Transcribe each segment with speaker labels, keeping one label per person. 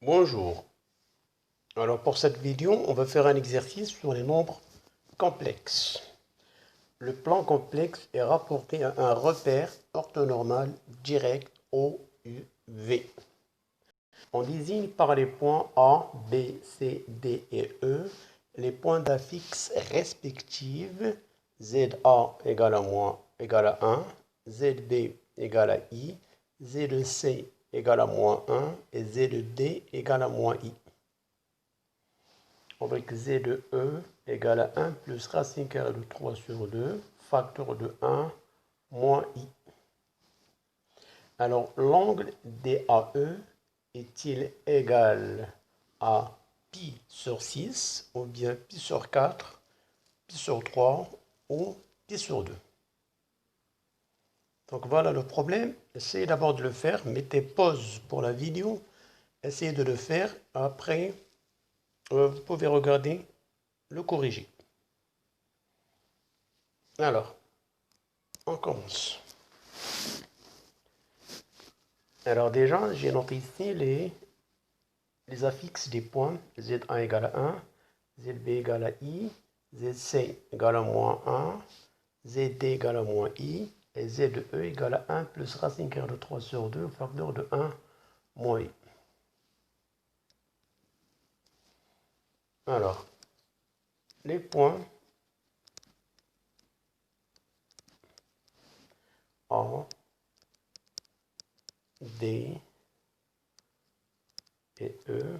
Speaker 1: Bonjour. Alors pour cette vidéo, on va faire un exercice sur les nombres complexes. Le plan complexe est rapporté à un repère orthonormal direct OUV. On désigne par les points A, B, C, D et E les points d'affixe respectifs ZA égale à 1, ZB égale à I, ZC égale à moins 1 et ZD égale à moins I. Avec Z de E égale à 1 plus racine carrée de 3 sur 2, facteur de 1 moins I. Alors, l'angle DAE est-il égal à pi sur 6, ou bien pi sur 4, pi sur 3 ou pi sur 2? Donc voilà le problème. Essayez d'abord de le faire. Mettez pause pour la vidéo. Essayez de le faire. Après, vous pouvez regarder le corriger. Alors, on commence. Alors déjà, j'ai noté ici les affixes des points. Z1 égale à 1, ZB égale à I, ZC égale à moins 1, ZD égale à moins I, et Z de E égale à 1 plus racine carrée de 3 sur 2, facteur de 1 moins I. Alors, les points A, D et E.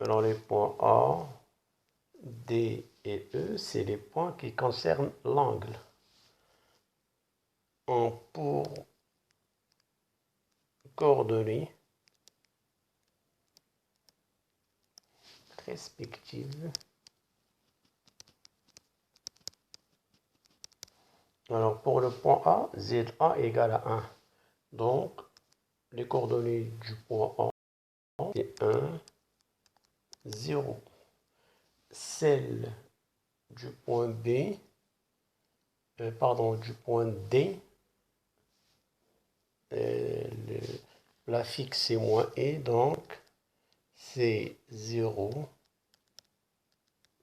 Speaker 1: Alors les points A, D et E, c'est les points qui concernent l'angle. Pour coordonnées respectives, alors pour le point A, ZA égale à 1. Donc, les coordonnées du point A, c'est 1, 0. Celle du point B, du point D, l'affixe c'est moins E, donc c'est 0,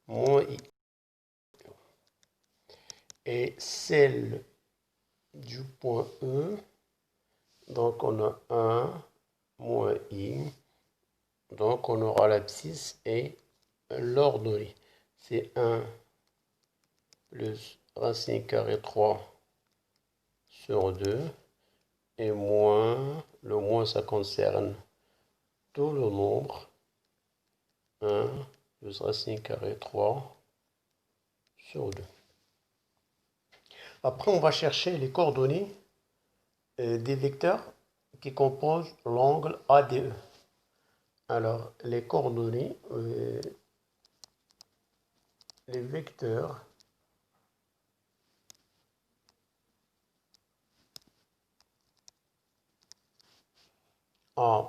Speaker 1: moins I. Et celle du point E, donc on a 1, moins I, donc on aura l'abscisse et l'ordonnée. C'est 1 plus racine carrée 3 sur 2 et moins, le moins ça concerne tout le nombre, 1 plus racine carrée 3 sur 2. Après, on va chercher les coordonnées des vecteurs qui composent l'angle ADE. Alors, les coordonnées, les vecteurs AD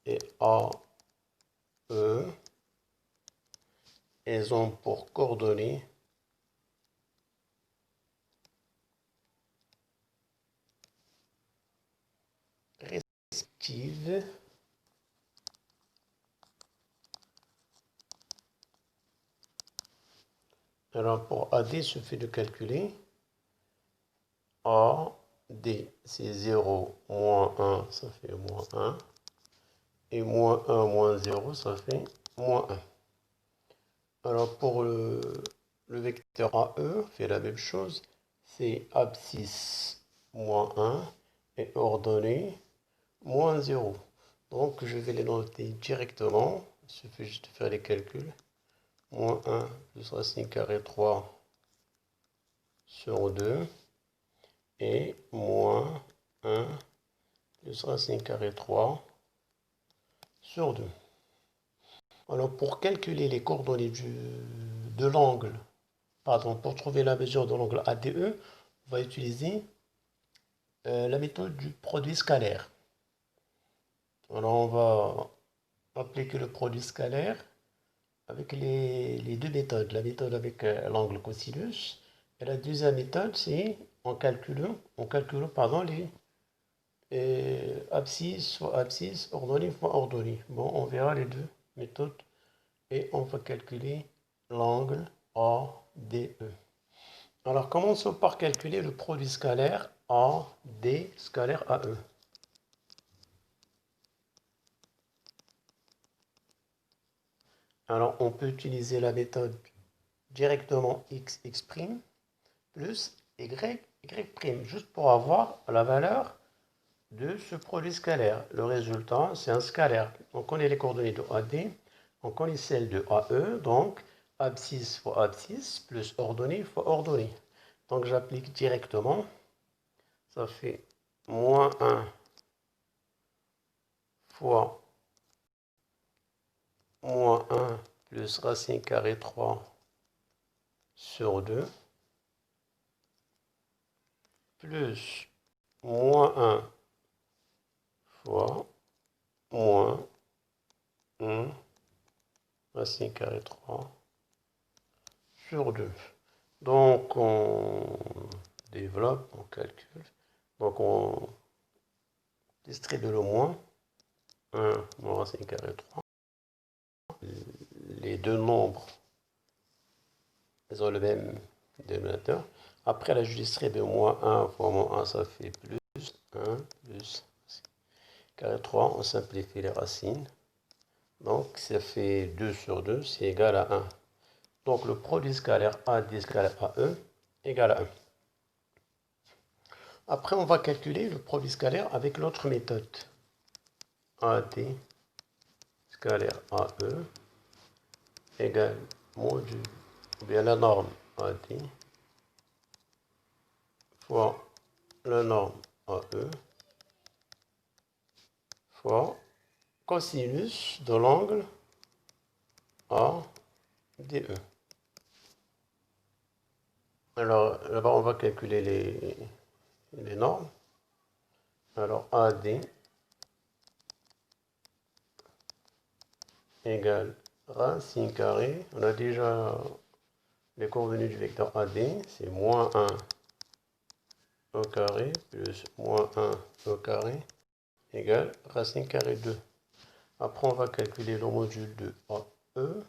Speaker 1: et AE, elles ont pour coordonnées respectives alors pour AD, il suffit de calculer. AD, c'est 0, moins 1, ça fait moins 1. Et moins 1, moins 0, ça fait moins 1. Alors pour le vecteur AE, fait la même chose. C'est abscisse moins 1 et ordonnée moins 0. Donc je vais les noter directement. Il suffit juste de faire les calculs. Moins 1 plus racine carrée 3 sur 2 et moins 1 plus racine carrée 3 sur 2. Alors pour calculer les coordonnées de l'angle, pour trouver la mesure de l'angle ADE, on va utiliser la méthode du produit scalaire. Alors on va appliquer le produit scalaire avec les deux méthodes. La méthode avec l'angle cosinus et la deuxième méthode c'est en calculant pardon, les abscisse fois abscisse, ordonnée fois ordonnée. Bon, on verra les deux méthodes et on va calculer l'angle ADE. Alors, commençons par calculer le produit scalaire AD scalaire AE. Alors, on peut utiliser la méthode directement x prime plus y prime, juste pour avoir la valeur de ce produit scalaire. Le résultat, c'est un scalaire. On connaît les coordonnées de AD, on connaît celles de AE, donc abscisse fois abscisse plus ordonnée fois ordonnée. Donc j'applique directement, ça fait moins 1 fois moins 1 plus racine carrée 3 sur 2 plus moins 1 fois moins 1 racine carrée 3 sur 2. Donc on développe, on calcule. Donc on distribue le moins 1 moins racine carrée 3. Les deux nombres, ils ont le même dénominateur. Après, là, je distribue moins 1 fois moins 1, ça fait plus 1 plus carré 3. On simplifie les racines. Donc, ça fait 2 sur 2, c'est égal à 1. Donc, le produit scalaire AD scalaire AE égal à 1. Après, on va calculer le produit scalaire avec l'autre méthode. AD scalaire AE égale module, ou bien la norme AD fois la norme AE fois cosinus de l'angle ADE. Alors, là-bas, on va calculer les normes. Alors, AD égale racine carrée. On a déjà les coordonnées du vecteur AD. C'est moins 1 au carré plus moins 1 au carré égale racine carrée 2. Après, on va calculer le module de AE,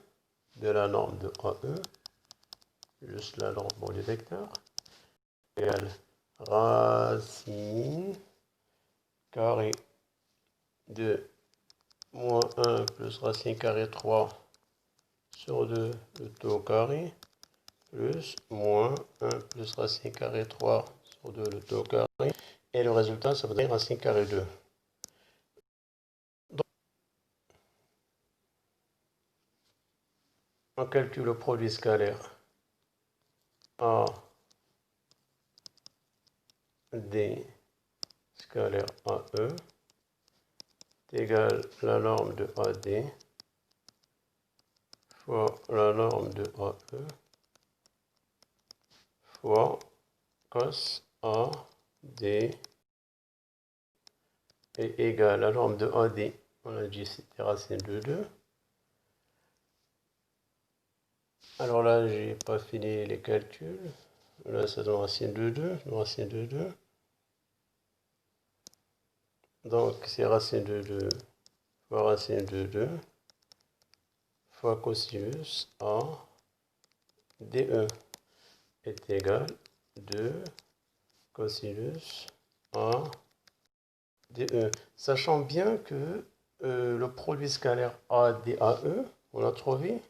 Speaker 1: de la norme de AE, juste la norme pour les vecteurs, égale racine carrée de moins 1 plus racine carrée 3 sur 2 le tout au carré plus moins 1 plus racine carré 3 sur 2 le tout au carré. Et le résultat, ça va donner racine carré 2. Donc, on calcule le produit scalaire AD scalaire AE égale la norme de AD fois la norme de AE fois cos AD est égal à la norme de AD. On a dit c'était racine de 2. Alors là, j'ai pas fini les calculs. Là, ça donne racine de 2. Racine de 2. Donc, c'est racine de 2 fois racine de 2 fois cosinus A DE est égal à 2 cosinus A DE. Sachant bien que le produit scalaire ADAE, on a trouvé,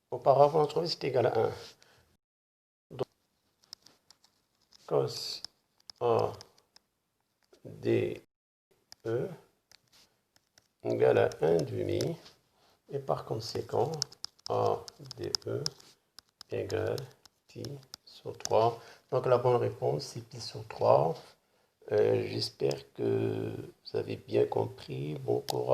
Speaker 1: auparavant on a trouvé c'est égal à 1. Donc, cos ADE égale à 1 demi. Et par conséquent, ADE égale pi sur 3. Donc la bonne réponse, c'est pi sur 3. J'espère que vous avez bien compris. Bon courage.